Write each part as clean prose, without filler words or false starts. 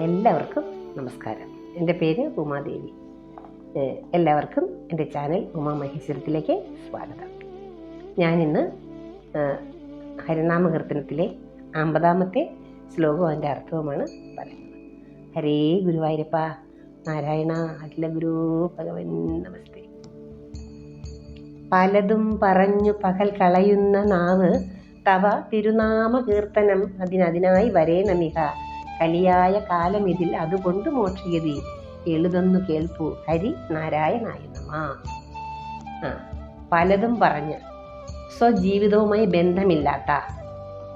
എല്ലാവർക്കും നമസ്കാരം. എൻ്റെ പേര് ഉമാദേവി. എല്ലാവർക്കും എൻ്റെ ചാനൽ ഉമാ മഹേശ്വരത്തിലേക്ക് സ്വാഗതം. ഞാനിന്ന് ഹരിനാമകീർത്തനത്തിലെ 50-ാമത്തെ ശ്ലോകവും അതിൻ്റെ അർത്ഥവുമാണ് പറയുന്നത്. ഹരേ ഗുരുവായൂരപ്പ നാരായണ അഖില ഗുരു ഭഗവൻ നമസ്തേ. പലതും പറഞ്ഞു പകൽ കളയുന്ന നാവ് തവ തിരുനാമ കീർത്തനം അതിനായി വരേണമിക കലിയായ കാലം ഇതിൽ അതുകൊണ്ട് മോക്ഷഗതി എഴുതൊന്നു കേൾപ്പു ഹരി നാരായണായ നമഃ. പലതും പറഞ്ഞ് സ്വജീവിതവുമായി ബന്ധമില്ലാത്ത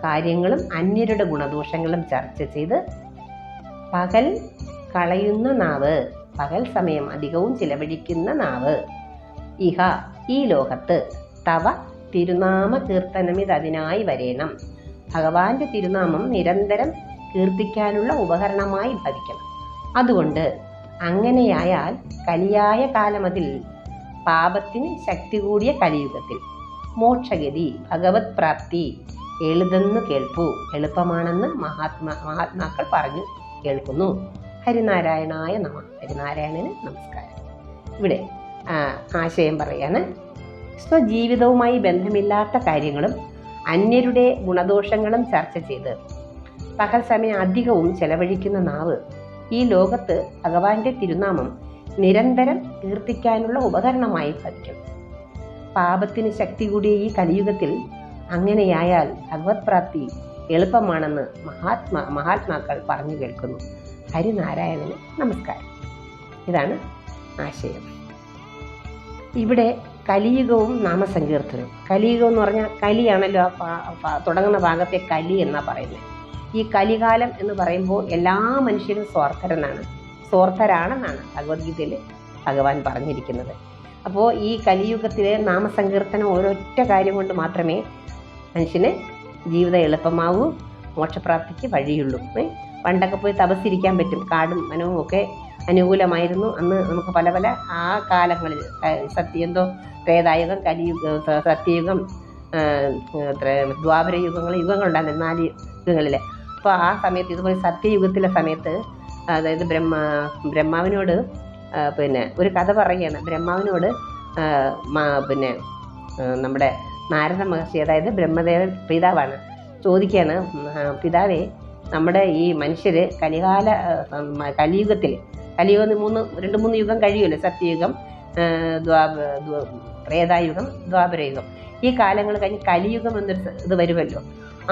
കാര്യങ്ങളും അന്യരുടെ ഗുണദോഷങ്ങളും ചർച്ച ചെയ്ത് പകൽ കളയുന്ന നാവ്, പകൽ സമയം അധികവും ചിലവഴിക്കുന്ന നാവ്, ഇഹ ഈ ലോകത്ത് തവ തിരുനാമ കീർത്തനമിതതിനായി വരേണം, ഭഗവാന്റെ തിരുനാമം നിരന്തരം കീർത്തിക്കാനുള്ള ഉപകരണമായി ഭവിക്കണം. അതുകൊണ്ട് അങ്ങനെയായാൽ കലിയായ കാലമതിൽ, പാപത്തിന് ശക്തി കൂടിയ കലിയുഗത്തിൽ മോക്ഷഗതി ഭഗവത് പ്രാപ്തി എളുതെന്ന് കേൾപ്പു എളുപ്പമാണെന്ന് മഹാത്മാക്കൾ പറഞ്ഞു കേൾക്കുന്നു. ഹരിനാരായണായ നമ. ഹരിനാരായണന് നമസ്കാരം. ഇവിടെ ആശയം പറയാണ്. സ്വജീവിതവുമായി ബന്ധമില്ലാത്ത കാര്യങ്ങളും അന്യരുടെ ഗുണദോഷങ്ങളും ചർച്ച ചെയ്ത് പകൽ സമയം അധികവും ചെലവഴിക്കുന്ന നാവ് ഈ ലോകത്ത് ഭഗവാന്റെ തിരുനാമം നിരന്തരം കീർത്തിക്കാനുള്ള ഉപകരണമായി ഭവിക്കണം. പാപത്തിന് ശക്തി കൂടിയ ഈ കലിയുഗത്തിൽ അങ്ങനെയായാൽ ഭഗവത് പ്രാപ്തി എളുപ്പമാണെന്ന് മഹാത്മാക്കൾ പറഞ്ഞു കേൾക്കുന്നു. ഹരിനാരായണന് നമസ്കാരം. ഇതാണ് ആശയം. ഇവിടെ കലിയുഗവും നാമസങ്കീർത്തനവും. കലിയുഗം എന്ന് പറഞ്ഞാൽ കലിയാണല്ലോ തുടങ്ങുന്ന ഭാഗത്തെ കലി എന്നാണ് പറയുന്നത്. ഈ കലികാലം എന്ന് പറയുമ്പോൾ എല്ലാ മനുഷ്യരും സ്വാർത്ഥരാണെന്നാണ് ഭഗവത്ഗീതയിൽ ഭഗവാൻ പറഞ്ഞിരിക്കുന്നത്. അപ്പോൾ ഈ കലിയുഗത്തിലെ നാമസങ്കീർത്തനം ഒരൊറ്റ കാര്യം കൊണ്ട് മാത്രമേ മനുഷ്യന് ജീവിതം എളുപ്പമാവൂ, മോക്ഷപ്രാപ്തിക്ക് വഴിയുള്ളൂ. പണ്ടൊക്കെ പോയി തപസ്സിരിക്കാൻ പറ്റും. കാടും വനവും ഒക്കെ അനുകൂലമായിരുന്നു അന്ന്. നമുക്ക് പല പല ആ കാലങ്ങളിൽ ത്രേതായുഗം, കലിയുഗം, സത്യയുഗം, ദ്വാപര യുഗങ്ങളുണ്ടായിരുന്നു 4 യുഗങ്ങളിൽ. അപ്പോൾ ആ സമയത്ത് ഇതുപോലെ സത്യയുഗത്തിലെ സമയത്ത് അതായത് ബ്രഹ്മാവിനോട് ഒരു കഥ പറയുകയാണ്. ബ്രഹ്മാവിനോട് നമ്മുടെ നാരദ മഹർഷി, അതായത് ബ്രഹ്മദേവൻ പിതാവാണ്, ചോദിക്കുകയാണ്, പിതാവേ, നമ്മുടെ ഈ മനുഷ്യര് കലിയുഗത്തിൽ 2-3 യുഗം കഴിയുമല്ലോ, സത്യയുഗം, ത്രേതായുഗം, ദ്വാപരയുഗം, ഈ കാലങ്ങൾ കഴിഞ്ഞ് കലിയുഗം എന്നൊരു ഇത് വരുമല്ലോ.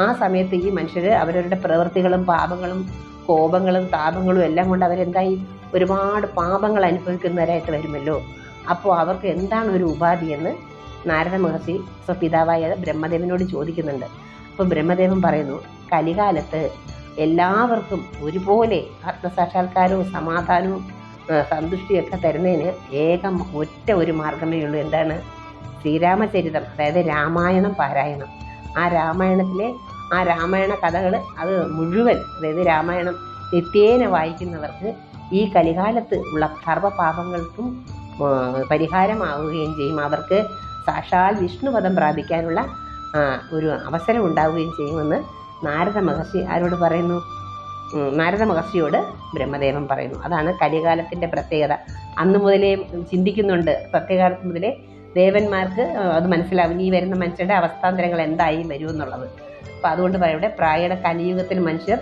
ആ സമയത്ത് ഈ മനുഷ്യർ അവരവരുടെ പ്രവൃത്തികളും പാപങ്ങളും കോപങ്ങളും താപങ്ങളും എല്ലാം കൊണ്ട് അവരെന്തായി ഒരുപാട് പാപങ്ങൾ അനുഭവിക്കുന്നവരായിട്ട് വരുമല്ലോ. അപ്പോൾ അവർക്ക് എന്താണ് ഒരു ഉപാധി എന്ന് നാരദ മഹർഷി പിതാവായ ബ്രഹ്മദേവനോട് ചോദിക്കുന്നുണ്ട്. അപ്പോൾ ബ്രഹ്മദേവൻ പറയുന്നു, കലികാലത്ത് എല്ലാവർക്കും ഒരുപോലെ ആത്മസാക്ഷാത്കാരവും സമാധാനവും സന്തുഷ്ടിയൊക്കെ തരുന്നതിന് ഒറ്റ ഒരു മാർഗമേ ഉള്ളൂ. എന്താണ്? ശ്രീരാമചരിതം, അതായത് രാമായണം പാരായണം. ആ രാമായണത്തിലെ രാമായണ കഥകൾ അത് മുഴുവൻ, അതായത് രാമായണം നിത്യേന വായിക്കുന്നവർക്ക് ഈ കലികാലത്ത് ഉള്ള സർവ്വപാപങ്ങൾക്കും പരിഹാരമാവുകയും ചെയ്യും. അവർക്ക് സാക്ഷാൽ വിഷ്ണുപദം പ്രാപിക്കാനുള്ള ഒരു അവസരം ഉണ്ടാവുകയും ചെയ്യുമെന്ന് നാരദ മഹർഷി ആരോട് പറയുന്നു? നാരദ മഹർഷിയോട് ബ്രഹ്മദേവൻ പറയുന്നു. അതാണ് കലികാലത്തിൻ്റെ പ്രത്യേകത. അന്ന് മുതലേ ചിന്തിക്കുന്നുണ്ട്, സത്യകാലത്ത് മുതലേ ദേവന്മാർക്ക് അത് മനസ്സിലാവും ഈ വരുന്ന മനുഷ്യരുടെ അവസ്ഥാന്തരങ്ങൾ എന്തായി വരുമെന്നുള്ളത്. അപ്പോൾ അതുകൊണ്ട് പറയുടെ പ്രായയുടെ കലിയുഗത്തിൽ മനുഷ്യർ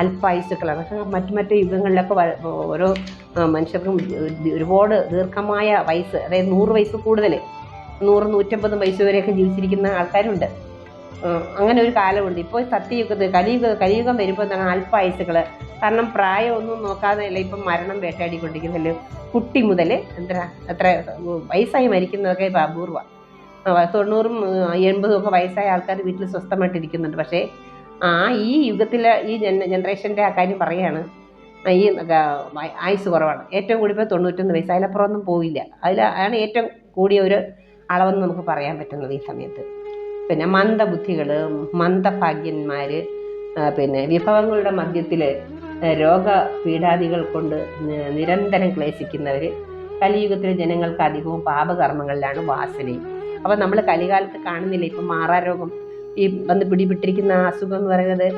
അല്പായുസുക്കളാണ്. മറ്റു യുഗങ്ങളിലൊക്കെ ഓരോ മനുഷ്യർക്കും ഒരുപാട് ദീർഘമായ വയസ്സ്, അതായത് 100 വയസ്സ് കൂടുതൽ, 100-150 വയസ്സ് വരെയൊക്കെ ജീവിച്ചിരിക്കുന്ന ആൾക്കാരുണ്ട്. അങ്ങനെ ഒരു കാലമുണ്ട്. ഇപ്പോൾ സത്യയുഗത്തിൽ കലിയുഗം വരുമ്പോൾ എന്താണ് അല്പായുസുകൾ. കാരണം പ്രായമൊന്നും നോക്കാതെ അല്ല ഇപ്പം മരണം വേട്ടയാടിക്കൊണ്ടിരിക്കുന്നല്ലോ. കുട്ടി മുതൽ എത്ര വയസ്സായി മരിക്കുന്നതൊക്കെ ഇപ്പോൾ അപൂർവ. 90-80 ഒക്കെ വയസ്സായ ആൾക്കാർ വീട്ടിൽ സ്വസ്ഥമായിട്ടിരിക്കുന്നുണ്ട്. പക്ഷേ ഈ യുഗത്തിലെ ഈ ജനറേഷൻ്റെ ആ കാര്യം പറയുകയാണ്, ഈ ആയുസ് കുറവാണ്. ഏറ്റവും കൂടിപ്പോൾ 91 വയസ്സ്, അതിലപ്പുറമൊന്നും പോയില്ല. ആണ് ഏറ്റവും കൂടിയ ഒരു അളവെന്ന് നമുക്ക് പറയാൻ പറ്റുന്നത് ഈ സമയത്ത്. പിന്നെ മന്ദബുദ്ധികൾ, മന്ദഭാഗ്യന്മാർ, വിഭവങ്ങളുടെ മധ്യത്തിൽ രോഗപീഠാദികൾ കൊണ്ട് നിരന്തരം ക്ലേശിക്കുന്നവർ, കലിയുഗത്തിലെ ജനങ്ങൾക്ക് അധികവും പാപകർമ്മങ്ങളിലാണ് വാസനയും. അപ്പോൾ നമ്മൾ കലികാലത്ത് കാണുന്നില്ല, ഇപ്പം മാറാരോഗം, ഈ വന്ന് പിടിപെട്ടിരിക്കുന്ന അസുഖം എന്ന് പറയുന്നത്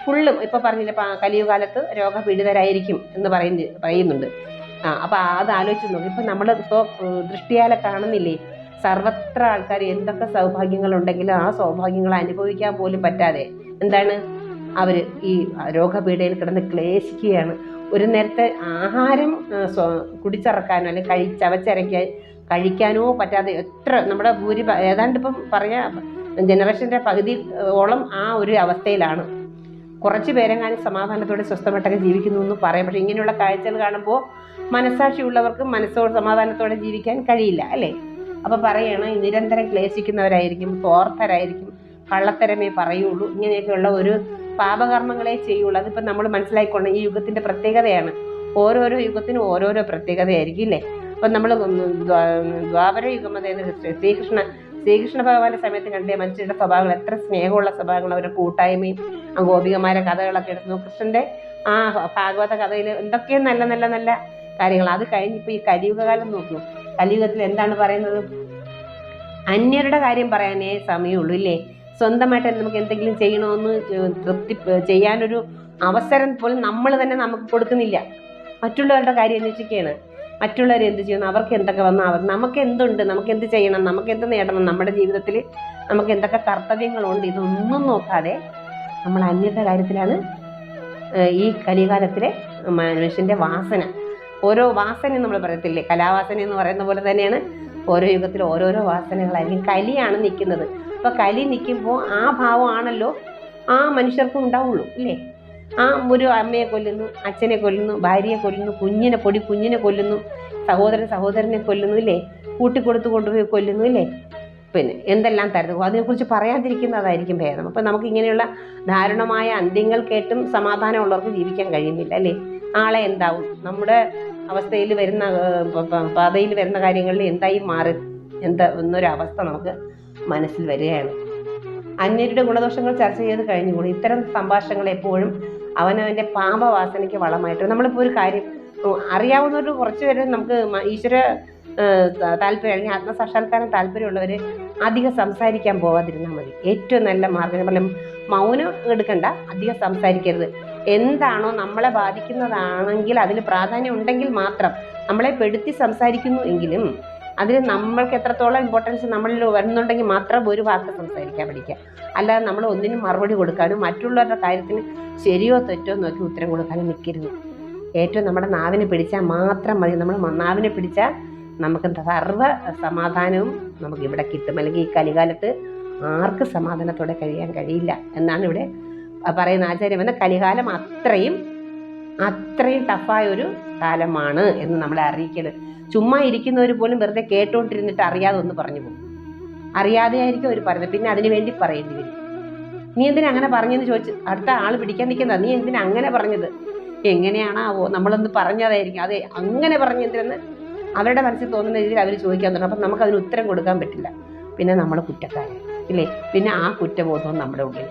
ഫുള്ളും ഇപ്പോൾ പറഞ്ഞില്ല, കലിയുഗകാലത്ത് രോഗപീഡിതരായിരിക്കും എന്ന് പറയുന്നുണ്ട്. അപ്പോൾ അത് ആലോചിച്ച് നോക്കും. ഇപ്പം നമ്മൾ ഇപ്പോൾ ദൃഷ്ടിയാലെ കാണുന്നില്ലേ, സർവത്ര ആൾക്കാർ എന്തൊക്കെ സൗഭാഗ്യങ്ങളുണ്ടെങ്കിലും ആ സൗഭാഗ്യങ്ങൾ അനുഭവിക്കാൻ പോലും പറ്റാതെ എന്താണ് അവർ ഈ രോഗപീഠയിൽ കിടന്ന് ക്ലേശിക്കുകയാണ്. ഒരു നേരത്തെ ആഹാരം കുടിച്ചിറക്കാനോ അല്ലെങ്കിൽ ചവച്ചരയ്ക്കാൻ കഴിക്കാനോ പറ്റാതെ എത്ര നമ്മുടെ ഏതാണ്ട് ഇപ്പം പറയാം ജനറേഷൻ്റെ പകുതി ഓളം ആ ഒരു അവസ്ഥയിലാണ്. കുറച്ച് പേരെങ്ങാനും സമാധാനത്തോടെ സ്വസ്ഥമായിട്ടൊക്കെ ജീവിക്കുന്നു എന്ന് പറയാം. പക്ഷേ ഇങ്ങനെയുള്ള കാഴ്ചകൾ കാണുമ്പോൾ മനസ്സാക്ഷിയുള്ളവർക്കും മനസ്സോട് സമാധാനത്തോടെ ജീവിക്കാൻ കഴിയില്ല അല്ലേ? അപ്പോൾ പറയണം, നിരന്തരം ക്ലേശിക്കുന്നവരായിരിക്കും, സ്വാർത്ഥരായിരിക്കും, കള്ളത്തരമേ പറയുള്ളൂ, ഇങ്ങനെയൊക്കെയുള്ള ഒരു പാപകർമ്മങ്ങളെ ചെയ്യുള്ളൂ. അതിപ്പോൾ നമ്മൾ മനസ്സിലാക്കിക്കൊണ്ട് ഈ യുഗത്തിൻ്റെ പ്രത്യേകതയാണ്. ഓരോരോ യുഗത്തിനും ഓരോരോ പ്രത്യേകതയായിരിക്കും ഇല്ലേ? അപ്പം നമ്മൾ ദ്വാപര യുഗം, അതായത് ശ്രീകൃഷ്ണ ഭഗവാന്റെ സമയത്ത് കണ്ടേ മനുഷ്യരുടെ സ്വഭാവങ്ങൾ എത്ര സ്നേഹമുള്ള സ്വഭാവങ്ങൾ, അവരുടെ കൂട്ടായ്മയും ആ ഗോപികമാരെ കഥകളൊക്കെ എടുത്തു. കൃഷ്ണന്റെ ആ ഭാഗവത കഥയിൽ എന്തൊക്കെയും നല്ല നല്ല നല്ല കാര്യങ്ങൾ. അത് കഴിഞ്ഞിപ്പോൾ ഈ കലിയുഗകാലം നോക്കൂ. കലിയുഗത്തിൽ എന്താണ് പറയുന്നത്? അന്യരുടെ കാര്യം പറയാനേ സമയമുള്ളൂ ഇല്ലേ? സ്വന്തമായിട്ട് നമുക്ക് എന്തെങ്കിലും ചെയ്യണമെന്ന് ചെയ്യാനൊരു അവസരം പോലും നമ്മൾ തന്നെ നമുക്ക് കൊടുക്കുന്നില്ല. മറ്റുള്ളവരുടെ കാര്യം അന്വേഷിക്കുകയാണ്. മറ്റുള്ളവർ എന്ത് ചെയ്യുന്നു, അവർക്ക് എന്തൊക്കെ വന്നാൽ നമുക്ക് എന്തുണ്ട്, നമുക്ക് എന്ത് ചെയ്യണം, നമുക്ക് എന്ത് നേടണം, നമ്മുടെ ജീവിതത്തിൽ നമുക്ക് എന്തൊക്കെ കർത്തവ്യങ്ങളുണ്ട്, ഇതൊന്നും നോക്കാതെ നമ്മൾ അന്യരുടെ കാര്യത്തിലാണ് ഈ കലികാലത്തിലെ മനുഷ്യൻ്റെ വാസന. ഓരോ വാസനയും നമ്മൾ പറയത്തില്ലേ, കലാവാസന എന്ന് പറയുന്ന പോലെ തന്നെയാണ് ഓരോ യുഗത്തിൽ ഓരോരോ വാസനകളായിരിക്കും. കലിയാണ് നിൽക്കുന്നത്. അപ്പോൾ കലി നിൽക്കുമ്പോൾ ആ ഭാവമാണല്ലോ ആ മനുഷ്യർക്കും ഉണ്ടാവുള്ളൂ ഇല്ലേ? ആ ഒരു അമ്മയെ കൊല്ലുന്നു, അച്ഛനെ കൊല്ലുന്നു, ഭാര്യയെ കൊല്ലുന്നു, കുഞ്ഞിനെ കൊല്ലുന്നു, സഹോദരനെ കൊല്ലുന്നു ഇല്ലേ? കൂട്ടിക്കൊടുത്ത് കൊണ്ടുപോയി കൊല്ലുന്നു ഇല്ലേ? പിന്നെ എന്തെല്ലാം തരുന്നു, അതിനെക്കുറിച്ച് പറയാതിരിക്കുന്നതായിരിക്കും ഭേദം. അപ്പം നമുക്ക് ഇങ്ങനെയുള്ള ദാരുണമായ അന്ത്യങ്ങൾ കേട്ടും സമാധാനമുള്ളവർക്ക് ജീവിക്കാൻ കഴിയുന്നില്ല അല്ലേ? നാളെ എന്താവും, നമ്മുടെ അവസ്ഥയിൽ വരുന്ന പാതയിൽ വരുന്ന കാര്യങ്ങളിൽ എന്തായി മാറി എന്നൊരവസ്ഥ നമുക്ക് മനസ്സിൽ വരികയാണ്. അന്യരുടെ ഗുണദോഷങ്ങൾ ചർച്ച ചെയ്ത് കഴിഞ്ഞുകൂടി ഇത്തരം സംഭാഷണങ്ങൾ എപ്പോഴും അവനവൻ്റെ പാപവാസനയ്ക്ക് വളമായിട്ട്. നമ്മളിപ്പോൾ ഒരു കാര്യം അറിയാവുന്നവർക്ക് കുറച്ച് പേര് നമുക്ക് ഈശ്വര താല്പര്യം അല്ലെങ്കിൽ ആത്മസാക്ഷാത്കാരം താല്പര്യമുള്ളവർ അധികം സംസാരിക്കാൻ പോകാതിരുന്നാൽ മതി. ഏറ്റവും നല്ല മാർഗ്ഗം. നമ്മൾ മൗനം എടുക്കണ്ട, അധികം സംസാരിക്കരുത്. എന്താണോ നമ്മളെ ബാധിക്കുന്നതാണെങ്കിൽ അതിന് പ്രാധാന്യം ഉണ്ടെങ്കിൽ മാത്രം, നമ്മളെ പെടുത്തി സംസാരിക്കുന്നു എങ്കിലും അതിന് നമ്മൾക്ക് എത്രത്തോളം ഇമ്പോർട്ടൻസ് നമ്മളിൽ വരുന്നുണ്ടെങ്കിൽ മാത്രം ഒരു വാക്ക് സംസാരിക്കാൻ പഠിക്കുക. അല്ലാതെ നമ്മൾ ഒന്നിനും മറുപടി കൊടുക്കാനും മറ്റുള്ളവരുടെ കാര്യത്തിന് ശരിയോ തെറ്റോ നോക്കി ഉത്തരം കൊടുക്കാനും നിൽക്കരുത്. ഏറ്റവും നമ്മുടെ നാവിനെ പിടിച്ചാൽ മാത്രം മതി. നമ്മൾ നാവിനെ പിടിച്ചാൽ നമുക്ക് സർവ്വ സമാധാനവും നമുക്ക് ഇവിടെ കിട്ടും. അല്ലെങ്കിൽ ഈ കലികാലത്ത് ആർക്ക് സമാധാനത്തോടെ കഴിയാൻ കഴിയില്ല എന്നാണ് ഇവിടെ പറയുന്ന ആചാര്യം. എന്ന കലികാലം അത്രയും ടഫായ ഒരു കാലമാണ് എന്ന് നമ്മളെ അറിയിക്കുന്നത്. ചുമ്മാ ഇരിക്കുന്നവർ പോലും വെറുതെ കേട്ടുകൊണ്ടിരുന്നിട്ട് അറിയാതെ ഒന്ന് പറഞ്ഞു പോകും. അറിയാതെ ആയിരിക്കും അവർ പറയുന്നത്, പിന്നെ അതിനു വേണ്ടി പറയേണ്ടി വരും. നീ എന്തിനാ അങ്ങനെ പറഞ്ഞെന്ന് ചോദിച്ച് അടുത്ത ആൾ പിടിക്കാൻ നിൽക്കുന്നത്. നീ എന്തിനാ അങ്ങനെ പറഞ്ഞത്, എങ്ങനെയാണാവോ നമ്മളൊന്ന് പറഞ്ഞതായിരിക്കും, അതെ അങ്ങനെ പറഞ്ഞെന്തിനെന്ന് അവരുടെ മനസ്സിൽ തോന്നുന്ന രീതിയിൽ അവർ ചോദിക്കാൻ തുടങ്ങും. അപ്പം നമുക്കതിന് ഉത്തരം കൊടുക്കാൻ പറ്റില്ല. പിന്നെ നമ്മൾ കുറ്റക്കാരൻ ഇല്ലേ? പിന്നെ ആ കുറ്റബോധവും നമ്മുടെ ഉള്ളിൽ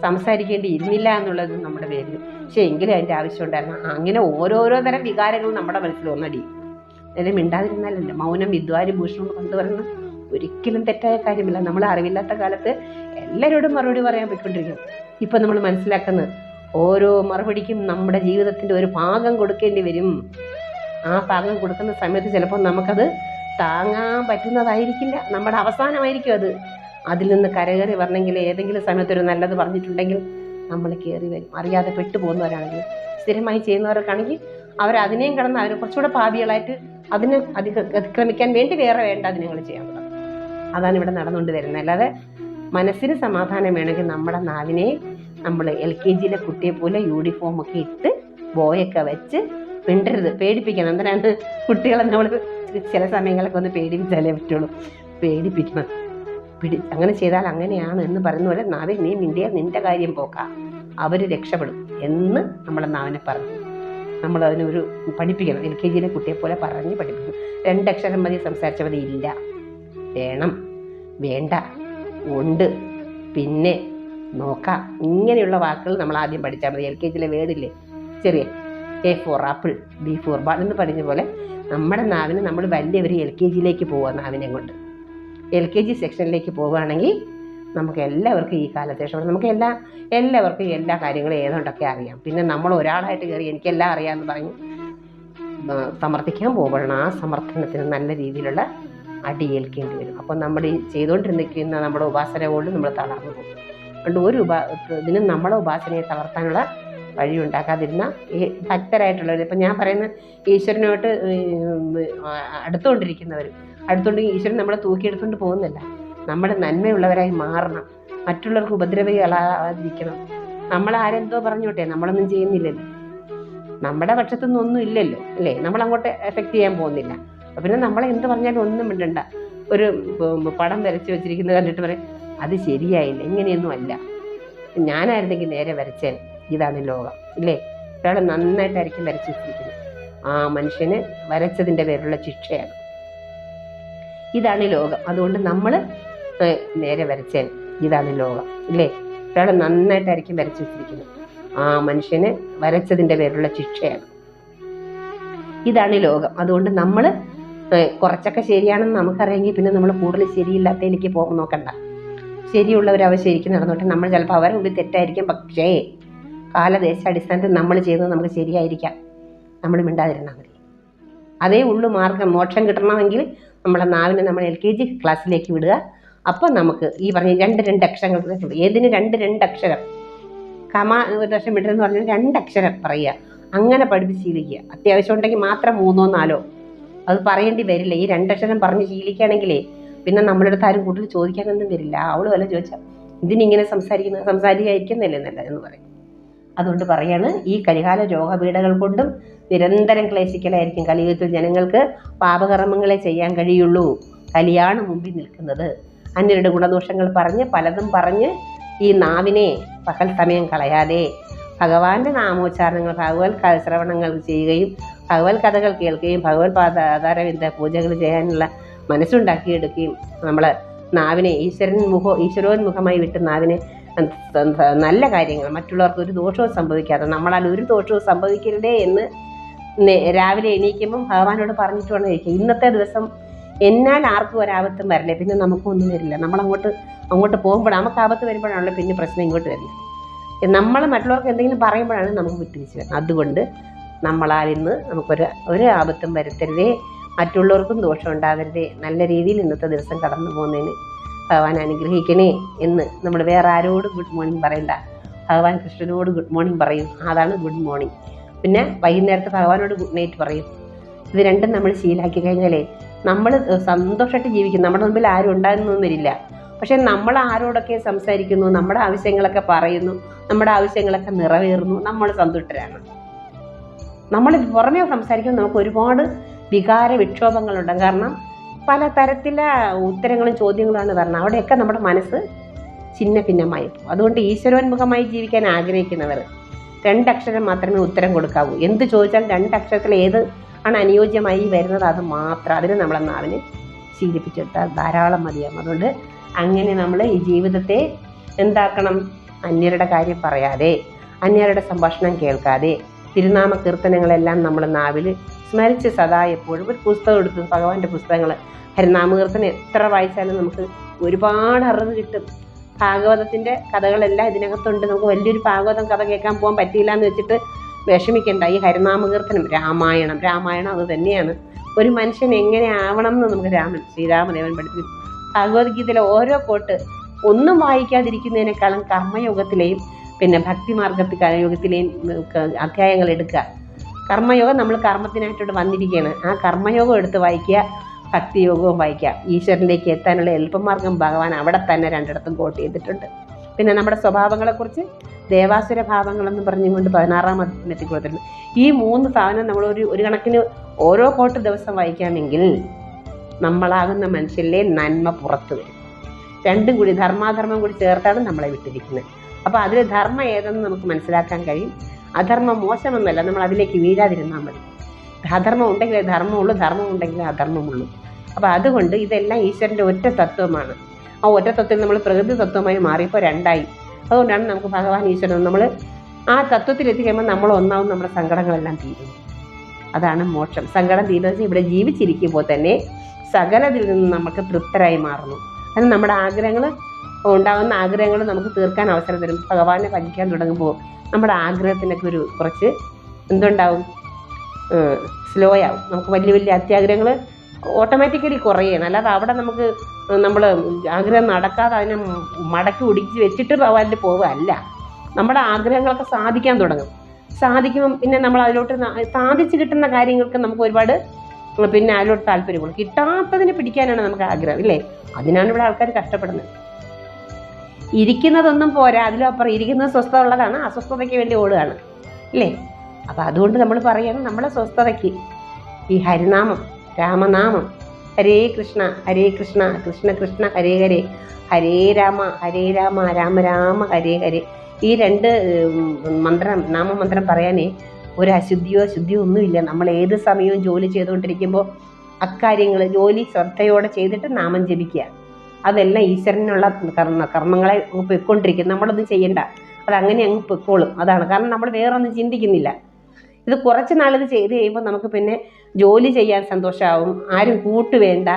സംസാരിക്കേണ്ടി ഇരുന്നില്ല എന്നുള്ളത് നമ്മുടെ പേരിൽ. പക്ഷേ എങ്കിലും അതിൻ്റെ ആവശ്യം ഉണ്ടായിരുന്നു. അങ്ങനെ ഓരോരോ തരം വികാരങ്ങളും നമ്മുടെ മനസ്സിൽ ഒന്നടി. അതായത് മിണ്ടാതിരുന്നാലല്ല, മൗനം വിദ്വാരി ഭൂഷണം കൊണ്ട് പറയുന്ന ഒരിക്കലും തെറ്റായ കാര്യമില്ല. നമ്മൾ അറിവില്ലാത്ത കാലത്ത് എല്ലാവരോടും മറുപടി പറയാൻ പോയിക്കൊണ്ടിരിക്കും. ഇപ്പം നമ്മൾ മനസ്സിലാക്കുന്നത് ഓരോ മറുപടിക്കും നമ്മുടെ ജീവിതത്തിൻ്റെ ഒരു ഭാഗം കൊടുക്കേണ്ടി വരും. ആ ഭാഗം കൊടുക്കുന്ന സമയത്ത് ചിലപ്പോൾ നമുക്കത് താങ്ങാൻ പറ്റുന്നതായിരിക്കില്ല, നമ്മുടെ അവസാനമായിരിക്കും അത്. അതിൽ നിന്ന് കരകയറി വരണമെങ്കിൽ ഏതെങ്കിലും സമയത്ത് ഒരു നല്ലത് പറഞ്ഞിട്ടുണ്ടെങ്കിൽ നമ്മൾ കയറി വരും. അറിയാതെ പെട്ടുപോകുന്നവരാണെങ്കിൽ, സ്ഥിരമായി ചെയ്യുന്നവർക്കാണെങ്കിൽ അവരതിനെയും കടന്ന് അവർ കുറച്ചുകൂടെ പാപികളായിട്ട് അതിനെ അതിക്രമിക്കാൻ വേണ്ടി വേറെ വേണ്ട അതിനങ്ങൾ ചെയ്യാൻ തുടങ്ങും. അതാണ് ഇവിടെ നടന്നുകൊണ്ട് വരുന്നത്. അല്ലാതെ മനസ്സിന് സമാധാനം വേണമെങ്കിൽ നമ്മുടെ നാവിനെ നമ്മൾ LKG കുട്ടിയെ പോലെ യൂണിഫോമൊക്കെ ഇട്ട് ബോയൊക്കെ വെച്ച് മിണ്ടരുത്, പേടിപ്പിക്കണം. എന്തിനാണ് കുട്ടികളെ നമ്മൾ ചില സമയങ്ങളൊക്കെ ഒന്ന് പേടിപ്പിച്ചാലേ പറ്റുള്ളൂ. പേടിപ്പിക്കണം. അങ്ങനെ ചെയ്താൽ അങ്ങനെയാണ് എന്ന് പറയുന്ന പോലെ നാവിൽ നീ മിണ്ടിയാൽ നിൻ്റെ കാര്യം പോക്കാം, അവർ രക്ഷപ്പെടും എന്ന് നമ്മളെ നാവിനെ പറഞ്ഞു നമ്മൾ അതിനൊരു പഠിപ്പിക്കണം. LKG കുട്ടിയെ പോലെ പറഞ്ഞ് പഠിപ്പിക്കണം. 2 അക്ഷരം മതി, സംസാരിച്ച മതി. ഇല്ല, വേണം, വേണ്ട, ഉണ്ട്, പിന്നെ, നോക്കാം, ഇങ്ങനെയുള്ള വാക്കുകൾ നമ്മൾ ആദ്യം പഠിച്ചാൽ മതി. LKG വേർഡില്ലേ ചെറിയ A for apple, B for ball എന്ന് പറഞ്ഞ പോലെ നമ്മുടെ നാവിന് നമ്മൾ വലിയവർ LKG പോവുക. നാവിനെ കൊണ്ട് LKG സെക്ഷനിലേക്ക് പോവുകയാണെങ്കിൽ നമുക്ക് എല്ലാവർക്കും ഈ കാലശേഷം നമുക്ക് എല്ലാവർക്കും എല്ലാ കാര്യങ്ങളും ഏതുകൊണ്ടൊക്കെ അറിയാം. പിന്നെ നമ്മൾ ഒരാളായിട്ട് കയറി എനിക്കെല്ലാം അറിയാമെന്ന് പറഞ്ഞ് സമർത്ഥിക്കാൻ പോകുമ്പോഴാണ് ആ സമർത്ഥനത്തിന് നല്ല രീതിയിലുള്ള അടി ഏൽക്കേണ്ടി വരും. അപ്പോൾ നമ്മൾ ഈ ചെയ്തുകൊണ്ടിരിക്കുന്ന നമ്മുടെ ഉപാസന കൊണ്ട് നമ്മൾ തളർന്നു പോകും. അതുകൊണ്ട് ഇതിനും നമ്മളെ ഉപാസനയെ തളർത്താനുള്ള വഴി ഉണ്ടാക്കാതിരുന്ന ഈ ഭക്തരായിട്ടുള്ളവർ, ഇപ്പം ഞാൻ പറയുന്ന ഈശ്വരനോട്ട് അടുത്തുകൊണ്ട് ഈശ്വരൻ നമ്മളെ തൂക്കിയെടുത്തുകൊണ്ട് പോകുന്നില്ല. നമ്മുടെ നന്മയുള്ളവരായി മാറണം, മറ്റുള്ളവർക്ക് ഉപദ്രവികളാതിരിക്കണം. നമ്മളാരെന്തോ പറഞ്ഞോട്ടെ, നമ്മളൊന്നും ചെയ്യുന്നില്ലല്ലോ, നമ്മുടെ പക്ഷത്തുനിന്ന് ഒന്നും ഇല്ലല്ലോ അല്ലേ, നമ്മളങ്ങോട്ട് എഫക്റ്റ് ചെയ്യാൻ പോകുന്നില്ല. അപ്പം പിന്നെ നമ്മളെ എന്ത് പറഞ്ഞാലും ഒന്നും മിണ്ടണ്ട. ഒരു പടം വരച്ച് വെച്ചിരിക്കുന്നത് കണ്ടിട്ട് പറയും അത് ശരിയായില്ല, ഇങ്ങനെയൊന്നും അല്ല, ഞാനായിരുന്നെങ്കിൽ നേരെ വരച്ചേൻ, ഇതാണ് ലോകം ഇല്ലേ. ഒരാൾ നന്നായിട്ടായിരിക്കും വരച്ച് വെച്ചിരിക്കുന്നത്, ആ മനുഷ്യന് വരച്ചതിൻ്റെ പേരുള്ള ശിക്ഷയാണ്. ഇതാണ് ലോകം, അതുകൊണ്ട് നമ്മൾ നേരെ വരച്ചേൻ, ഇതാണ് ലോകം ഇല്ലേ. ഒരാൾ നന്നായിട്ടായിരിക്കും വരച്ച് വെച്ചിരിക്കുന്നത്, ആ മനുഷ്യന് വരച്ചതിൻ്റെ പേരുള്ള ശിക്ഷയാണ്. ഇതാണ് ലോകം, അതുകൊണ്ട് നമ്മൾ കുറച്ചൊക്കെ ശരിയാണെന്ന് നമുക്കറിയാമെങ്കിൽ പിന്നെ നമ്മൾ കൂടുതൽ ശരിയില്ലാത്തതിലേക്ക് നോക്കണ്ട. ശരിയുള്ളവരവ ശരിക്കും നടന്നോട്ടെ. നമ്മൾ ചിലപ്പോൾ അവരുടെ മുമ്പിൽ തെറ്റായിരിക്കും, പക്ഷേ കാലദേശാടിസ്ഥാനത്തിൽ നമ്മൾ ചെയ്യുന്നത് നമുക്ക് ശരിയായിരിക്കാം. നമ്മൾ മിണ്ടാതിരുന്നാൽ മതി. അതേ ഉള്ളു മാർഗം. മോക്ഷം കിട്ടണമെങ്കിൽ നമ്മളെ നാവിനെ നമ്മൾ LKG ക്ലാസ്സിലേക്ക് വിടുക. അപ്പം നമുക്ക് ഈ പറഞ്ഞ രണ്ട് അക്ഷരങ്ങൾ, ഏതിന് രണ്ട് അക്ഷരം, കമ ഒരു ലക്ഷം വിടരെന്ന് പറഞ്ഞാൽ 2 അക്ഷരം പറയുക, അങ്ങനെ പഠിപ്പിച്ച് ശീലിക്കുക. അത്യാവശ്യം ഉണ്ടെങ്കിൽ മാത്രം 3 or 4 അത് പറയേണ്ടി വരില്ല. ഈ 2 അക്ഷരം പറഞ്ഞ് ശീലിക്കുകയാണെങ്കിലേ പിന്നെ നമ്മുടെ അടുത്ത് ആരും കൂടുതൽ ചോദിക്കാനൊന്നും വരില്ല. അവൾ വല്ല ചോദിച്ചാൽ ഇതിനിങ്ങനെ സംസാരിക്കാതിരിക്കുന്നില്ലേ നല്ലത് എന്ന് പറയും. അതുകൊണ്ട് പറയാണ്, ഈ കലികാല രോഗപീഠകൾ കൊണ്ടും നിരന്തരം ക്ലേശിക്കലായിരിക്കും. കലിയുഗത്തിൽ ജനങ്ങൾക്ക് പാപകർമ്മങ്ങളെ ചെയ്യാൻ കഴിയുള്ളൂ. കലിയാണ് മുമ്പിൽ നിൽക്കുന്നത്. അന്യരുടെ ഗുണദോഷങ്ങൾ പറഞ്ഞ് പലതും പറഞ്ഞ് ഈ നാവിനെ പകൽ സമയം കളയാതെ ഭഗവാന്റെ നാമോച്ചാരണങ്ങൾ, ഭഗവത് ശ്രവണങ്ങൾ ചെയ്യുകയും ഭഗവത് കഥകൾ കേൾക്കുകയും ഭഗവത് പാദാരവിന്ദ പൂജകൾ ചെയ്യാനുള്ള മനസ്സുണ്ടാക്കിയെടുക്കുകയും നമ്മൾ നാവിനെ ഈശ്വരോന്മുഖമായി വിട്ട് നാവിനെ നല്ല കാര്യങ്ങൾ, മറ്റുള്ളവർക്ക് ഒരു ദോഷവും സംഭവിക്കാതെ, നമ്മളാൽ ഒരു ദോഷവും സംഭവിക്കരുതേ എന്ന് രാവിലെ എണീക്കുമ്പം ഭഗവാനോട് പറഞ്ഞിട്ട് വേണം കഴിക്കുക. ഇന്നത്തെ ദിവസം എന്നാൽ ആർക്കും ഒരാപത്തും വരില്ലേ, പിന്നെ നമുക്കൊന്നും വരില്ല. അങ്ങോട്ട് പോകുമ്പോഴാണ് നമുക്ക് ആപത്ത് വരുമ്പോഴാണല്ലോ പിന്നെ പ്രശ്നം ഇങ്ങോട്ട് വരുന്നത്. നമ്മൾ മറ്റുള്ളവർക്ക് എന്തെങ്കിലും പറയുമ്പോഴാണ് നമുക്ക് വിട്ടുവീഴ്ച വരുന്നത്. അതുകൊണ്ട് നമ്മളാൽ ഇന്ന് നമുക്കൊരു ആപത്തും വരുത്തരുതേ, മറ്റുള്ളവർക്കും ദോഷം ഉണ്ടാകരുതേ, നല്ല രീതിയിൽ ഇന്നത്തെ ദിവസം കടന്നു പോകുന്നതിന് ഭഗവാൻ അനുഗ്രഹിക്കണേ എന്ന് നമ്മൾ വേറെ ആരോടും ഗുഡ് മോർണിംഗ് പറയണ്ട. ഭഗവാൻ കൃഷ്ണനോട് ഗുഡ് മോർണിംഗ് പറയും, അതാണ് ഗുഡ് മോർണിംഗ്. പിന്നെ വൈകുന്നേരത്ത് ഭഗവാനോട് ഗുഡ് നൈറ്റ് പറയും. ഇത് രണ്ടും നമ്മൾ ശീലാക്കി കഴിഞ്ഞാലേ നമ്മൾ സന്തോഷമായിട്ട് ജീവിക്കും. നമ്മുടെ മുമ്പിൽ ആരും ഉണ്ടാകുന്നൊന്നും വരില്ല. പക്ഷെ നമ്മൾ ആരോടൊക്കെ സംസാരിക്കുന്നു, നമ്മുടെ ആവശ്യങ്ങളൊക്കെ പറയുന്നു, നമ്മുടെ ആവശ്യങ്ങളൊക്കെ നിറവേറുന്നു, നമ്മൾ സന്തുഷ്ടരാണ്. നമ്മൾ പുറമേ സംസാരിക്കുമ്പോൾ നമുക്ക് ഒരുപാട് വികാര വിക്ഷോഭങ്ങളുണ്ട്. കാരണം പല തരത്തിലെ ഉത്തരങ്ങളും ചോദ്യങ്ങളുമാണ് പറഞ്ഞത്. അവിടെയൊക്കെ നമ്മുടെ മനസ്സ് ചിന്ന ഭിന്നമായി പോകും. അതുകൊണ്ട് ഈശ്വരോന്മുഖമായി ജീവിക്കാൻ ആഗ്രഹിക്കുന്നവർ 2 അക്ഷരം മാത്രമേ ഉത്തരം കൊടുക്കാവൂ. എന്ത് ചോദിച്ചാൽ 2 അക്ഷരത്തിൽ ഏത് ആണ് അനുയോജ്യമായി വരുന്നത് അത് മാത്രം. അതിന് നമ്മളെ നാവിന് ശീലിപ്പിച്ചെടുത്താൽ ധാരാളം മതിയാകും. അതുകൊണ്ട് അങ്ങനെ നമ്മൾ ഈ ജീവിതത്തെ എന്താക്കണം, അന്യരുടെ കാര്യം പറയാതെ, അന്യരുടെ സംഭാഷണം കേൾക്കാതെ, തിരുനാമ കീർത്തനങ്ങളെല്ലാം നമ്മൾ നാവിൽ സ്മരിച്ച് സദാ എപ്പോഴും ഒരു പുസ്തകം എടുത്ത് ഭഗവാന്റെ പുസ്തകങ്ങൾ, ഹരിനാമകീർത്തനം എത്ര വായിച്ചാലും നമുക്ക് ഒരുപാട് അറിവ് കിട്ടും. ഭാഗവതത്തിൻ്റെ കഥകളെല്ലാം ഇതിനകത്തുണ്ട്. നമുക്ക് വലിയൊരു ഭാഗവതം കഥ കേൾക്കാൻ പോകാൻ പറ്റിയില്ല എന്ന് വെച്ചിട്ട് വിഷമിക്കേണ്ട. ഈ ഹരിനാമകീർത്തനം, രാമായണം അത് തന്നെയാണ്. ഒരു മനുഷ്യൻ എങ്ങനെ ആവണം എന്ന് നമുക്ക് ശ്രീരാമദേവൻ പഠിപ്പിക്കും. ഭഗവത്ഗീതയിലെ ഓരോ കോട്ട് ഒന്നും വായിക്കാതിരിക്കുന്നതിനേക്കാളും കർമ്മയോഗത്തിലെയും പിന്നെ ഭക്തിമാർഗത്തിലെയും അധ്യായങ്ങൾ എടുക്കുക. കർമ്മയോഗം നമ്മൾ കർമ്മത്തിനായിട്ടോട് വന്നിരിക്കുകയാണ്. ആ കർമ്മയോഗം എടുത്ത് വായിക്കുക, ഭക്തിയോഗവും വായിക്കുക. ഈശ്വരനിലേക്ക് എത്താനുള്ള എളുപ്പമാർഗം ഭഗവാൻ അവിടെ തന്നെ 2 കോട്ട് ചെയ്തിട്ടുണ്ട്. പിന്നെ നമ്മുടെ സ്വഭാവങ്ങളെക്കുറിച്ച് ദേവാസുര ഭാവങ്ങളെന്ന് പറഞ്ഞുകൊണ്ട് 16-ാം അധ്യായത്തിൽ കൊടുത്തിട്ടുണ്ട്. ഈ 3 സാധനം നമ്മൾ ഒരു കണക്കിന് ഓരോ കോട്ട് ദിവസം വായിക്കാമെങ്കിൽ നമ്മളാകുന്ന മനുഷ്യരിലെ നന്മ പുറത്തു വരും. 2ഉം കൂടി ധർമാധർമ്മം കൂടി ചേർത്താണ് നമ്മളെ വിട്ടിരിക്കുന്നത്. അപ്പോൾ അതിൽ ധർമ്മം ഏതെന്ന് നമുക്ക് മനസ്സിലാക്കാൻ കഴിയും. അധർമ്മം മോശമെന്നല്ല, നമ്മൾ അതിലേക്ക് വീഴാതിരുന്നാൽ മതി. അധർമ്മം ഉണ്ടെങ്കിലേ ധർമ്മമുള്ളൂ, ധർമ്മം ഉണ്ടെങ്കിലേ അധർമ്മമുള്ളൂ. അപ്പോൾ അതുകൊണ്ട് ഇതെല്ലാം ഈശ്വരൻ്റെ ഒറ്റ തത്വമാണ്. ആ ഒറ്റ തത്വത്തിൽ നമ്മൾ പ്രകൃതി തത്വമായി മാറിയപ്പോൾ 2ആയി. അതുകൊണ്ടാണ് നമുക്ക് ഭഗവാൻ ഈശ്വരൻ, നമ്മൾ ആ തത്വത്തിൽ എത്തിക്കഴിയുമ്പോൾ നമ്മൾ ഒന്നാവും, നമ്മുടെ സങ്കടങ്ങളെല്ലാം തീരും. അതാണ് മോക്ഷം. സങ്കടം തീരുന്നത് ഇവിടെ ജീവിച്ചിരിക്കുമ്പോൾ തന്നെ സകലത്തിൽ നിന്ന് നമുക്ക് തൃപ്തരായി മാറുന്നു. അത് നമ്മുടെ ആഗ്രഹങ്ങൾ ഉണ്ടാകുന്ന ആഗ്രഹങ്ങൾ നമുക്ക് തീർക്കാൻ അവസരം തരും. ഭഗവാനെ ഭജിക്കാൻ തുടങ്ങുമ്പോൾ നമ്മുടെ ആഗ്രഹത്തിനൊക്കെ ഒരു കുറച്ച് എന്തുണ്ടാവും, സ്ലോ ആവും. നമുക്ക് വലിയ വലിയ അത്യാഗ്രഹങ്ങൾ ഓട്ടോമാറ്റിക്കലി കുറയണം. അല്ലാതെ അവിടെ നമുക്ക് നമ്മൾ ആഗ്രഹം നടക്കാതെ അതിനെ മടക്കി ഒടിച്ച് വെച്ചിട്ട് ഭഗവാനിൽ പോവുകയല്ല. നമ്മുടെ ആഗ്രഹങ്ങളൊക്കെ സാധിക്കാൻ തുടങ്ങും. സാധിക്കുമ്പം പിന്നെ നമ്മൾ അതിലോട്ട് സാധിച്ചു കിട്ടുന്ന കാര്യങ്ങൾക്ക് നമുക്ക് ഒരുപാട് പിന്നെ അതിലോട്ട് താല്പര്യപ്പെടും. കിട്ടാത്തതിനെ പിടിക്കാനാണ് നമുക്ക് ആഗ്രഹം, ഇല്ലേ? അതിനാണ് ഇവിടെ ആൾക്കാർ കഷ്ടപ്പെടുന്നത്. ഇരിക്കുന്നതൊന്നും പോരാ, അതിലപ്പുറം ഇരിക്കുന്നത് സ്വസ്ഥത ഉള്ളതാണ്, അസ്വസ്ഥതയ്ക്ക് വേണ്ടി ഓടുകയാണ്, ഇല്ലേ? അപ്പം അതുകൊണ്ട് നമ്മൾ പറയണം, നമ്മളെ സ്വസ്ഥതയ്ക്ക് ഈ ഹരിനാമം, രാമനാമം, ഹരേ കൃഷ്ണ കൃഷ്ണ കൃഷ്ണ ഹരേ ഹരേ, ഹരേ രാമ രാമ രാമ ഹരേ ഹരേ, ഈ 2 നാമമന്ത്രം പറയാനേ ഒരു അശുദ്ധിയോ ശുദ്ധിയോ ഒന്നുമില്ല. നമ്മൾ ഏത് സമയവും ജോലി ചെയ്തുകൊണ്ടിരിക്കുമ്പോൾ അക്കാര്യങ്ങൾ ജോലി ശ്രദ്ധയോടെ ചെയ്തിട്ട് നാമം ജപിക്കുക. അതെല്ലാം ഈശ്വരനുള്ള കർമ്മങ്ങളെ പൊയ്ക്കൊണ്ടിരിക്കും. നമ്മളൊന്നും ചെയ്യണ്ട, അതങ്ങനെ അങ്ങ് പൊയ്ക്കോളും. അതാണ് കാരണം, നമ്മൾ വേറൊന്നും ചിന്തിക്കുന്നില്ല. ഇത് കുറച്ച് നാളിത് ചെയ്ത് കഴിയുമ്പോൾ നമുക്ക് പിന്നെ ജോലി ചെയ്യാൻ സന്തോഷമാവും, ആരും കൂട്ടുവേണ്ട,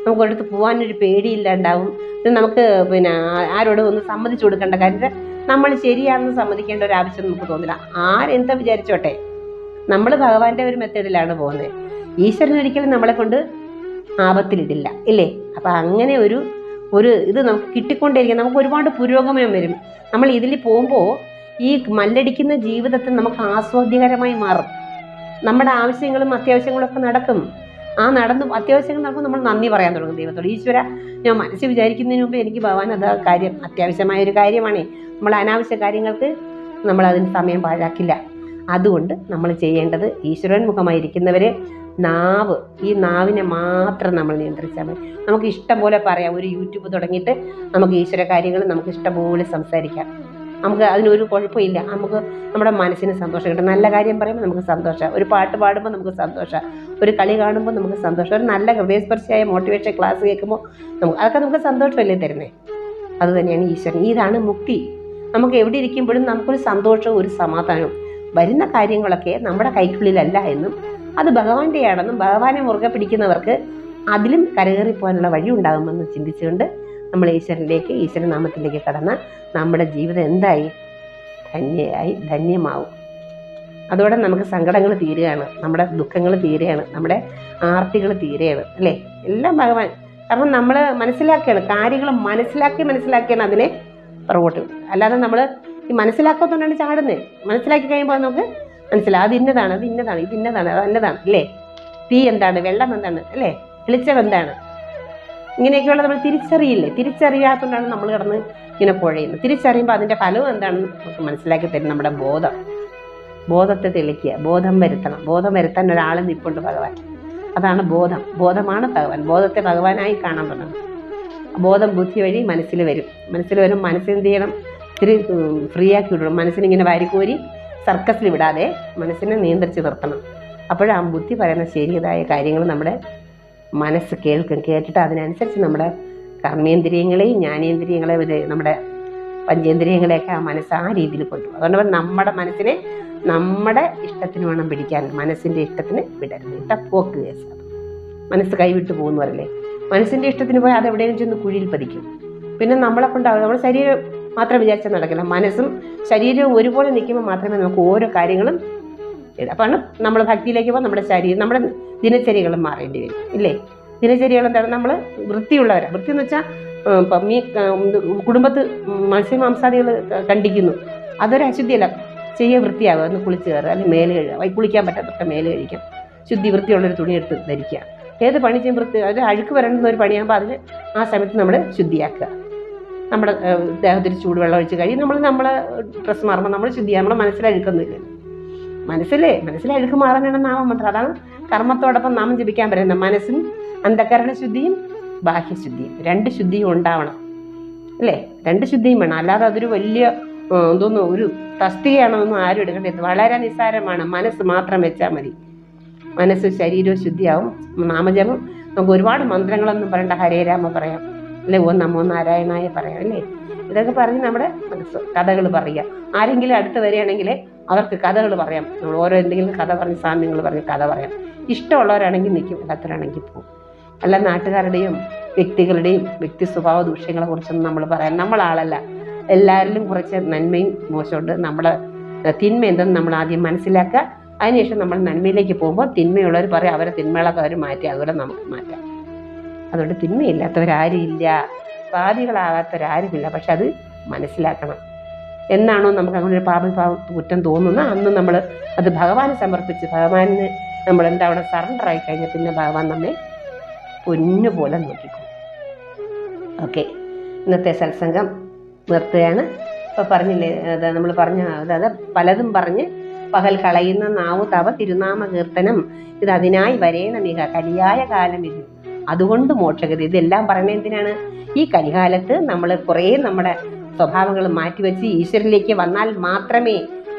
നമുക്ക് ഒരിടത്ത് പോകാനൊരു പേടിയില്ലാണ്ടാവും. ഇത് നമുക്ക് പിന്നെ ആരോടും ഒന്ന് സമ്മതിച്ചു കൊടുക്കേണ്ട കാര്യം, നമ്മൾ ശരിയാണെന്ന് സമ്മതിക്കേണ്ട ഒരു ആവശ്യം നമുക്ക് തോന്നില്ല. ആരെന്താ വിചാരിച്ചോട്ടെ, നമ്മൾ ഭഗവാന്റെ ഒരു മെത്തേഡിലാണ് പോകുന്നത്. ഈശ്വരൻ ഒരിക്കലും നമ്മളെ കൊണ്ട് ആപത്തിലിടില്ല, ഇല്ലേ? അപ്പം അങ്ങനെ ഒരു ഇത് നമുക്ക് കിട്ടിക്കൊണ്ടിരിക്കും. നമുക്ക് ഒരുപാട് പുരോഗമനം വരും. നമ്മൾ ഇതിൽ പോകുമ്പോൾ ഈ മല്ലടിക്കുന്ന ജീവിതത്തിൽ നമുക്ക് ആസ്വാദ്യകരമായി മാറും. നമ്മുടെ ആവശ്യങ്ങളും അത്യാവശ്യങ്ങളും ഒക്കെ നടക്കും. അത്യാവശ്യങ്ങൾ നടക്കുമ്പോൾ നമ്മൾ നന്ദി പറയാൻ തുടങ്ങും ദൈവത്തോട്. ഈശ്വര, ഞാൻ മനസ്സിൽ വിചാരിക്കുന്നതിന് മുമ്പ് എനിക്ക് ഭഗവാൻ അത് കാര്യം അത്യാവശ്യമായൊരു കാര്യമാണ്. നമ്മൾ അനാവശ്യ കാര്യങ്ങൾക്ക് നമ്മളതിന് സമയം പാഴാക്കില്ല. അതുകൊണ്ട് നമ്മൾ ചെയ്യേണ്ടത്, ഈശ്വരോന്മുഖമായിരിക്കുന്നവരെ ഈ നാവിനെ മാത്രം നമ്മൾ നിയന്ത്രിച്ചാൽ മതി. നമുക്ക് ഇഷ്ടം പോലെ പറയാം. ഒരു യൂട്യൂബ് തുടങ്ങിയിട്ട് നമുക്ക് ഈശ്വര കാര്യങ്ങൾ നമുക്ക് ഇഷ്ടം പോലെ സംസാരിക്കാം. നമുക്ക് അതിനൊരു കുഴപ്പമില്ല. നമുക്ക് നമ്മുടെ മനസ്സിന് സന്തോഷം കിട്ടും. നല്ല കാര്യം പറയുമ്പോൾ നമുക്ക് സന്തോഷം, ഒരു പാട്ട് പാടുമ്പോൾ നമുക്ക് സന്തോഷം, ഒരു കളി കാണുമ്പോൾ നമുക്ക് സന്തോഷം, ഒരു നല്ല ഹൃദയസ്പർശിയായ മോട്ടിവേഷൻ ക്ലാസ് കേൾക്കുമ്പോൾ അതൊക്കെ നമുക്ക് സന്തോഷമല്ലേ തരുന്നത്? അതുതന്നെയാണ് ഈശ്വരൻ. ഇതാണ് മുക്തി. നമുക്ക് എവിടെ ഇരിക്കുമ്പോഴും നമുക്കൊരു സന്തോഷവും ഒരു സമാധാനവും. വരുന്ന കാര്യങ്ങളൊക്കെ നമ്മുടെ കൈക്കുള്ളിലല്ല എന്നും അത് ഭഗവാന്റെയാണെന്നും ഭഗവാനെ മുറുകെ പിടിക്കുന്നവർക്ക് അതിലും കരകയറിപ്പോകാനുള്ള വഴി ഉണ്ടാകുമെന്ന് ചിന്തിച്ചുകൊണ്ട് നമ്മൾ ഈശ്വരനാമത്തിലേക്ക് കടന്ന നമ്മുടെ ജീവിതം എന്തായി? ധന്യമാവും. അതോടെ നമുക്ക് സങ്കടങ്ങൾ തീരുകയാണ്, നമ്മുടെ ദുഃഖങ്ങൾ തീരുകയാണ്, നമ്മുടെ ആർത്തികൾ തീരുകയാണ്, അല്ലേ? എല്ലാം ഭഗവാൻ. കാരണം നമ്മൾ മനസ്സിലാക്കുകയാണ്, കാര്യങ്ങൾ മനസ്സിലാക്കിയാണ് അതിനെ പുറകോട്ട് വിടും. അല്ലാതെ നമ്മൾ ഈ മനസ്സിലാക്കാത്തതുകൊണ്ടാണ് ചാടുന്നത്. മനസ്സിലാക്കി കഴിയുമ്പോൾ നമുക്ക് മനസ്സിലാവും, അത് ഇന്നതാണ്, അത് നല്ലതാണ്, അല്ലേ? തീ എന്താണ്, വെള്ളം എന്താണ്, അല്ലേ? വെളിച്ചം എന്താണ്, ഇങ്ങനെയൊക്കെയുള്ള നമ്മൾ തിരിച്ചറിയാത്തതുകൊണ്ടാണ് നമ്മൾ കിടന്ന് ഇങ്ങനെ പുഴയുന്നത്. തിരിച്ചറിയുമ്പോൾ അതിൻ്റെ ഫലവും എന്താണെന്ന് നമുക്ക് മനസ്സിലാക്കി തരും നമ്മുടെ ബോധത്തെ തെളിക്കുക, ബോധം വരുത്താൻ ഒരാൾ നിൽപ്പുണ്ട്, ഭഗവാൻ. അതാണ് ബോധമാണ് ഭഗവാൻ. ബോധത്തെ ഭഗവാനായി കാണാൻ തുടങ്ങും. ബോധം ബുദ്ധി വഴി മനസ്സിൽ വരും. മനസ്സെന്ത് ചെയ്യണം? ഇത്തിരി ഫ്രീ ആക്കി വിടണം. മനസ്സിനിങ്ങനെ വാരിക്കോരി സർക്കസിൽ വിടാതെ മനസ്സിനെ നിയന്ത്രിച്ച് നിർത്തണം. അപ്പോഴാ ബുദ്ധി പറയുന്ന ശരിയായ കാര്യങ്ങൾ നമ്മുടെ മനസ്സ് കേട്ടിട്ട് അതിനനുസരിച്ച് നമ്മുടെ കർമ്മേന്ദ്രിയങ്ങളെയും ജ്ഞാനേന്ദ്രിയങ്ങളെയും നമ്മുടെ പഞ്ചേന്ദ്രിയങ്ങളെയൊക്കെ ആ മനസ്സ് ആ രീതിയിൽ കൊണ്ടുപോകും. അതുകൊണ്ട് നമ്മുടെ മനസ്സിനെ നമ്മുടെ ഇഷ്ടത്തിന് വേണം പിടിക്കാൻ. മനസ്സിൻ്റെ ഇഷ്ടത്തിന് വിടരുത്. പോക്ക് കേസ്. മനസ്സ് കൈവിട്ട് പോകുന്നു പറയില്ലേ? മനസ്സിൻ്റെ ഇഷ്ടത്തിന് പോയി അത് എവിടെയും ചെന്ന് കുഴിയിൽ പതിക്കും. പിന്നെ നമ്മളെ കൊണ്ടാവും. നമ്മുടെ ശരീരം മാത്രം വിചാരിച്ചാൽ നടക്കില്ല. മനസ്സും ശരീരവും ഒരുപോലെ നിൽക്കുമ്പോൾ മാത്രമേ നമുക്ക് ഓരോ കാര്യങ്ങളും അപ്പോഴാണ് നമ്മൾ ഭക്തിയിലേക്ക് പോകുമ്പോൾ നമ്മുടെ ദിനചര്യകളും മാറേണ്ടി വരും, ഇല്ലേ? ദിനചര്യകൾ എന്താണ്? നമ്മൾ വൃത്തിയുള്ളവരാണ്. വൃത്തി എന്ന് വെച്ചാൽ കുടുംബത്ത് മത്സ്യമാംസാദികൾ കണ്ടിക്കുന്നു, അതൊരു അശുദ്ധിയല്ല. വൃത്തിയാവുക, ഒന്ന് കുളിച്ച് കയറുക, അല്ലെങ്കിൽ മേല് കഴുകുക. കുളിക്കാൻ പറ്റാത്തൊക്കെ മേല് കഴിക്കാം. വൃത്തിയുള്ളൊരു തുണി എടുത്ത് ധരിക്കുക. ഏത് പണി ചെയ്യും അത് അഴുക്ക് വരേണ്ടുന്ന ഒരു പണിയാകുമ്പോൾ അതിന് ആ സമയത്ത് നമ്മൾ ശുദ്ധിയാക്കുക. നമ്മുടെ ദേഹത്തിൽ ചൂടുവെള്ളം ഒഴിച്ച് കഴിയും. നമ്മളെ ഡ്രസ്സ് മാറുമ്പോൾ നമ്മൾ ശുദ്ധിയാകുക. നമ്മുടെ മനസ്സിലഴുക്കൊന്നുമില്ല. മനസ്സിലഴുക്ക് മാറാനാണ് നാമമന്ത്രം. അതാണ് കർമ്മത്തോടൊപ്പം നാമം ജപിക്കാൻ പറയുന്നത്. മനസ്സും അന്ധകരണ ശുദ്ധിയും ബാഹ്യശുദ്ധിയും, 2 ശുദ്ധിയും ഉണ്ടാവണം, അല്ലേ? 2 ശുദ്ധിയും വേണം. അല്ലാതെ അതൊരു വലിയ ഒരു തസ്തികയാണെന്നൊന്നും ആരും എടുക്കേണ്ടത്. വളരെ നിസ്സാരമാണ്. മനസ്സ് മാത്രം വെച്ചാൽ മതി. മനസ്സ് ശരീരവും ശുദ്ധിയാവും. നാമജപം നമുക്ക് ഒരുപാട് മന്ത്രങ്ങളൊന്നും പറയണ്ട. ഹരേ രാമ പറയാം, അല്ലെ? ഓം നമോ നാരായണായ പറയാം, അല്ലേ? ഇതൊക്കെ പറഞ്ഞ് നമ്മുടെ മനസ്സ് കഥകൾ പറയുക. ആരെങ്കിലും അടുത്ത് വരികയാണെങ്കിൽ അവർക്ക് കഥകൾ പറയാം. നമ്മൾ ഓരോ എന്തെങ്കിലും കഥ പറഞ്ഞ് സാമ്യങ്ങൾ പറഞ്ഞ് കഥ പറയാം. ഇഷ്ടമുള്ളവരാണെങ്കിൽ നിൽക്കും, അല്ലാത്തവരാണെങ്കിൽ പോകും. അല്ല നാട്ടുകാരുടെയും വ്യക്തികളുടെയും വ്യക്തി സ്വഭാവ ദൂഷ്യങ്ങളെ കുറിച്ചൊന്നും നമ്മൾ പറയാൻ നമ്മളാളല്ല. എല്ലാവരിലും കുറച്ച് നന്മയും മോശമുണ്ട്. നമ്മളെ തിന്മ എന്തെന്ന് നമ്മൾ ആദ്യം മനസ്സിലാക്കുക. അതിനുശേഷം നമ്മൾ നന്മയിലേക്ക് പോകുമ്പോൾ തിന്മയുള്ളവർ പറയും അവരെ തിന്മകളൊക്കെ അവർ മാറ്റി, അതുപോലെ നമുക്ക് മാറ്റാം. അതുകൊണ്ട് തിന്മയില്ലാത്തവരാരും ഇല്ല, പാപികളാകാത്തവരാരുമില്ല. പക്ഷെ അത് മനസ്സിലാക്കണം. എന്നാണോ നമുക്ക് അങ്ങനെ ഒരു കുറ്റം തോന്നുന്നത് അന്ന് നമ്മൾ അത് ഭഗവാന് സമർപ്പിച്ച് ഭഗവാന് നമ്മൾ അവിടെ സറണ്ടർ ആയി കഴിഞ്ഞാൽ പിന്നെ ഭഗവാൻ നമ്മെ പൊന്നുപോലെ നോക്കിക്കും. ഓക്കെ, ഇന്നത്തെ സത്സംഗം നിർത്തുകയാണ്. ഇപ്പോൾ പറഞ്ഞില്ലേ, നമ്മൾ പറഞ്ഞ അതായത് പലതും പറഞ്ഞ് പകൽ കളയുന്ന നാവു തവ തിരുനാമ കീർത്തനം ഇത് അതിനായി വരേണമിക കലിയായ കാലം ഇത് അതുകൊണ്ട് മോക്ഷഗതി. ഇതെല്ലാം പറയുന്നത് എന്തിനാണ്? ഈ കലികാലത്ത് നമ്മൾ കുറേ നമ്മുടെ സ്വഭാവങ്ങൾ മാറ്റിവെച്ച് ഈശ്വരനിലേക്ക് വന്നാൽ മാത്രമേ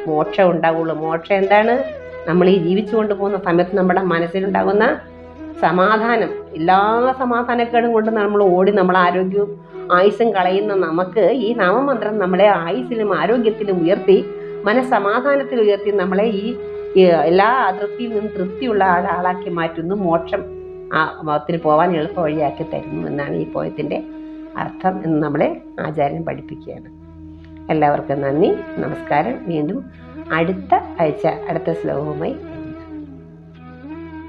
മോക്ഷം ഉണ്ടാവുള്ളൂ. മോക്ഷം എന്താണ്? നമ്മൾ ഈ ജീവിച്ചുകൊണ്ട് പോകുന്ന സമയത്ത് നമ്മുടെ മനസ്സിലുണ്ടാകുന്ന സമാധാനം, എല്ലാ സമാധാനക്കേടും കൊണ്ട് നമ്മൾ ഓടി നമ്മളെ ആരോഗ്യവും ആയുസ്സും കളയുന്ന നമുക്ക് ഈ നാമമന്ത്രം നമ്മളെ ആയുസ്സിലും ആരോഗ്യത്തിലും ഉയർത്തി മനസ്സമാധാനത്തിൽ ഉയർത്തി നമ്മളെ ഈ എല്ലാ അതൃപ്തിയിൽ നിന്നും തൃപ്തിയുള്ള ആളാക്കി മാറ്റുന്നു. മോക്ഷം ത്തിന് പോകാൻ എളുപ്പ വഴിയാക്കി തരുന്നു എന്നാണ് ഈ പോയത്തിൻ്റെ അർത്ഥം എന്ന് നമ്മളെ ആചാര്യൻ പഠിപ്പിക്കുകയാണ്. എല്ലാവർക്കും നന്ദി, നമസ്കാരം. വീണ്ടും അടുത്ത ആഴ്ച അടുത്ത ശ്ലോകവുമായി.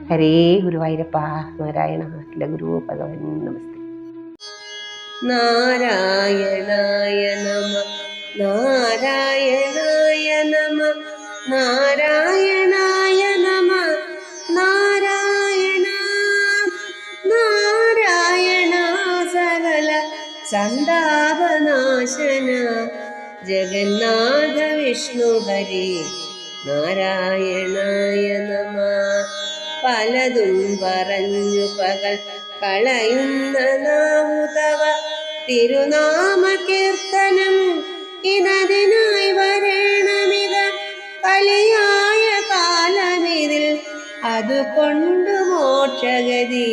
ഹരേ ഗുരുവായൂരപ്പ നാരായണ ഗുരു ഭഗവൻ നമസ്തേ. നാരായണായ നമ നാരായണായ നമ നാരായണായ നമ നാരായണ നാരായണ സകല സന്താപനാശന ജഗന്നാഥ വിഷ്ണു ഹരി നാരായണായ നമ. പലതും പറഞ്ഞു പകൽ കളയുന്ന നാവു തവ തിരുനാമ കീർത്തനം ഇതതിനായി വരേണമിക കലിയായ കാലമിതിൽ അതുകൊണ്ട് മോക്ഷഗതി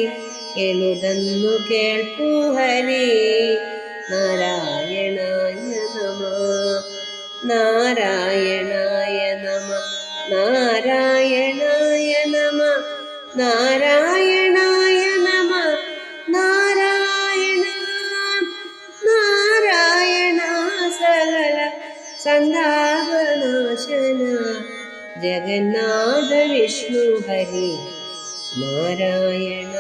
എളുതെന്നു കേൾപ്പൂ ഹരി നാരായണായ നമ നാരായണായ നമ നാരായണായ നമ നാരായണായ നമ നാരായണ നാരായണ സകല സന്താപനാശന ജഗന്നാഥ വിഷ്ണു ഹരി നാരായണ.